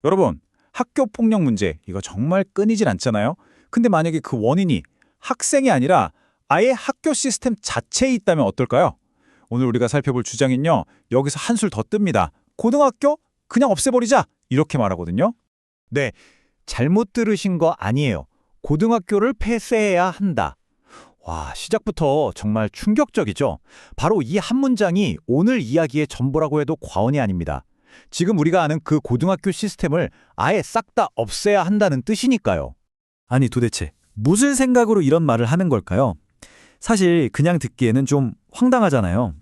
여러분, 학교 폭력 문제 이거 정말 끊이질 않잖아요. 근데 만약에 그 원인이 학생이 아니라 아예 학교 시스템 자체에 있다면 어떨까요? 오늘 우리가 살펴볼 주장은요. 여기서 한술 더 뜹니다. 고등학교 그냥 없애버리자 이렇게 말하거든요. 네, 잘못 들으신 거 아니에요. 고등학교를 폐쇄해야 한다. 와, 시작부터 정말 충격적이죠. 바로 이 한 문장이 오늘 이야기의 전부라고 해도 과언이 아닙니다. 지금 우리가 아는 그 고등학교 시스템을 아예 싹 다 없애야 한다는 뜻이니까요. 아니 도대체 무슨 생각으로 이런 말을 하는 걸까요? 사실 그냥 듣기에는 좀 황당하잖아요.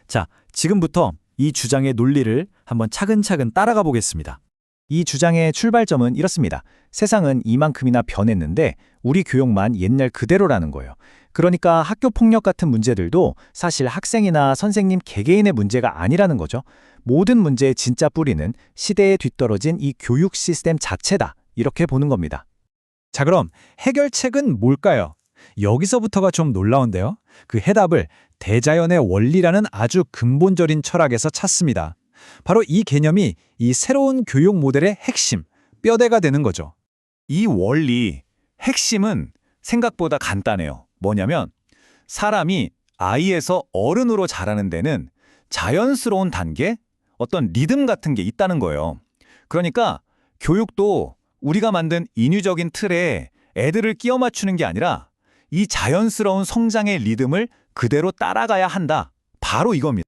자, 지금부터 이 주장의 논리를 한번 차근차근 따라가 보겠습니다. 이 주장의 출발점은 이렇습니다. 세상은 이만큼이나 변했는데 우리 교육만 옛날 그대로라는 거예요. 그러니까 학교 폭력 같은 문제들도 사실 학생이나 선생님 개개인의 문제가 아니라는 거죠. 모든 문제의 진짜 뿌리는 시대에 뒤떨어진 이 교육 시스템 자체다. 이렇게 보는 겁니다. 자, 그럼 해결책은 뭘까요? 여기서부터가 좀 놀라운데요. 그 해답을 대자연의 원리라는 아주 근본적인 철학에서 찾습니다. 바로 이 개념이 이 새로운 교육 모델의 핵심, 뼈대가 되는 거죠. 이 원리, 핵심은 생각보다 간단해요. 뭐냐면 사람이 아이에서 어른으로 자라는 데는 자연스러운 단계, 어떤 리듬 같은 게 있다는 거예요. 그러니까 교육도 우리가 만든 인위적인 틀에 애들을 끼워 맞추는 게 아니라 이 자연스러운 성장의 리듬을 그대로 따라가야 한다. 바로 이겁니다.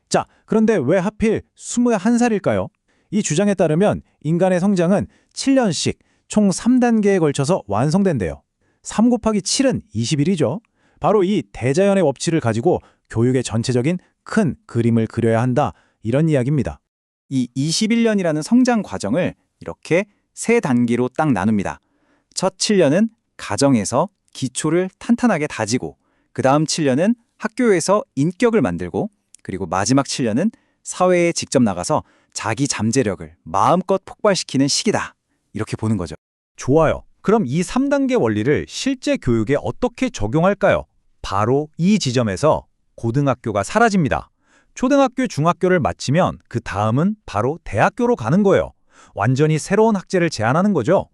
자, 그런데 왜 하필 21살일까요? 이 주장에 따르면 인간의 성장은 7년씩 총 3단계에 걸쳐서 완성된대요. 3 곱하기 7은 21이죠. 바로 이 대자연의 법칙을 가지고 교육의 전체적인 큰 그림을 그려야 한다. 이런 이야기입니다. 이 21년이라는 성장 과정을 이렇게 3단계로 딱 나눕니다. 첫 7년은 가정에서 기초를 탄탄하게 다지고, 그 다음 7년은 학교에서 인격을 만들고, 그리고 마지막 7년은 사회에 직접 나가서 자기 잠재력을 마음껏 폭발시키는 시기다. 이렇게 보는 거죠. 좋아요. 그럼 이 3단계 원리를 실제 교육에 어떻게 적용할까요? 바로 이 지점에서 고등학교가 사라집니다. 초등학교, 중학교를 마치면 그 다음은 바로 대학교로 가는 거예요. 완전히 새로운 학제를 제안하는 거죠.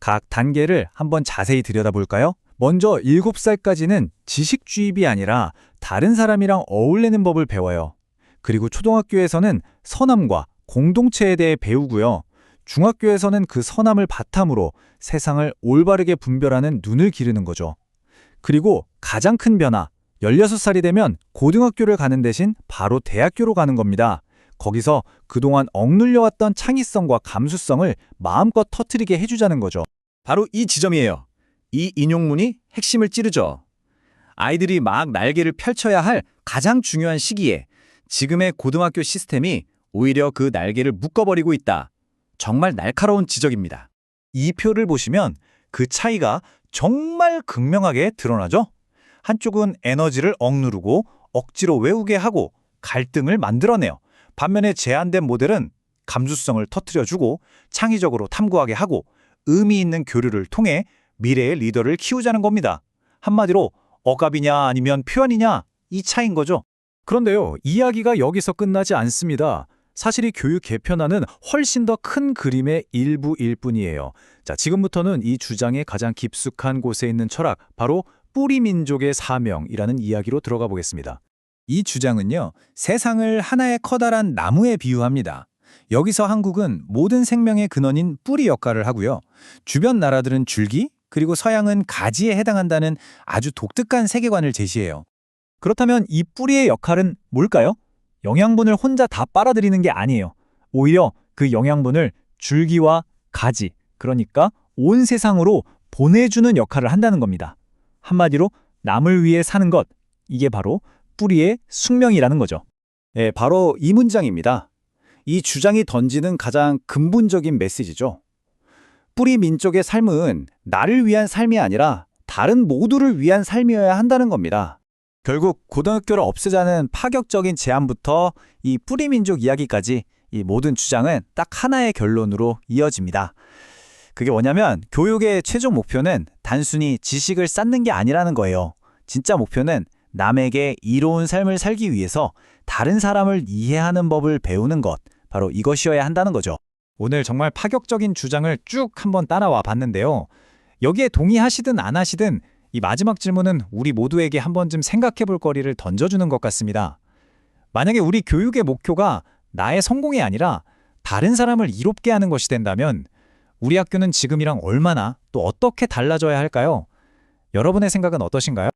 각 단계를 한번 자세히 들여다볼까요? 먼저 7살까지는 지식 주입이 아니라 다른 사람이랑 어울리는 법을 배워요. 그리고 초등학교에서는 선함과 공동체에 대해 배우고요. 중학교에서는 그 선함을 바탕으로 세상을 올바르게 분별하는 눈을 기르는 거죠. 그리고 가장 큰 변화, 16살이 되면 고등학교를 가는 대신 바로 대학교로 가는 겁니다. 거기서 그동안 억눌려왔던 창의성과 감수성을 마음껏 터뜨리게 해주자는 거죠. 바로 이 지점이에요. 이 인용문이 핵심을 찌르죠. 아이들이 막 날개를 펼쳐야 할 가장 중요한 시기에 지금의 고등학교 시스템이 오히려 그 날개를 묶어버리고 있다. 정말 날카로운 지적입니다. 이 표를 보시면 그 차이가 정말 극명하게 드러나죠? 한쪽은 에너지를 억누르고 억지로 외우게 하고 갈등을 만들어내요. 반면에 제한된 모델은 감수성을 터뜨려주고 창의적으로 탐구하게 하고 의미 있는 교류를 통해 미래의 리더를 키우자는 겁니다. 한마디로 억압이냐 아니면 표현이냐 이 차이인 거죠. 그런데요, 이야기가 여기서 끝나지 않습니다. 사실 이 교육 개편안은 훨씬 더 큰 그림의 일부일 뿐이에요. 자, 지금부터는 이 주장의 가장 깊숙한 곳에 있는 철학, 바로 뿌리 민족의 사명이라는 이야기로 들어가 보겠습니다. 이 주장은요, 세상을 하나의 커다란 나무에 비유합니다. 여기서 한국은 모든 생명의 근원인 뿌리 역할을 하고요. 주변 나라들은 줄기, 그리고 서양은 가지에 해당한다는 아주 독특한 세계관을 제시해요. 그렇다면 이 뿌리의 역할은 뭘까요? 영양분을 혼자 다 빨아들이는 게 아니에요. 오히려 그 영양분을 줄기와 가지, 그러니까 온 세상으로 보내주는 역할을 한다는 겁니다. 한마디로 남을 위해 사는 것, 이게 바로 뿌리의 숙명이라는 거죠. 네, 바로 이 문장입니다. 이 주장이 던지는 가장 근본적인 메시지죠. 뿌리 민족의 삶은 나를 위한 삶이 아니라 다른 모두를 위한 삶이어야 한다는 겁니다. 결국 고등학교를 없애자는 파격적인 제안부터 이 뿌리 민족 이야기까지 이 모든 주장은 딱 하나의 결론으로 이어집니다. 그게 뭐냐면 교육의 최종 목표는 단순히 지식을 쌓는 게 아니라는 거예요. 진짜 목표는 남에게 이로운 삶을 살기 위해서 다른 사람을 이해하는 법을 배우는 것, 바로 이것이어야 한다는 거죠. 오늘 정말 파격적인 주장을 쭉 한번 따라와 봤는데요. 여기에 동의하시든 안 하시든 이 마지막 질문은 우리 모두에게 한 번쯤 생각해 볼 거리를 던져주는 것 같습니다. 만약에 우리 교육의 목표가 나의 성공이 아니라 다른 사람을 이롭게 하는 것이 된다면 우리 학교는 지금이랑 얼마나 또 어떻게 달라져야 할까요? 여러분의 생각은 어떠신가요?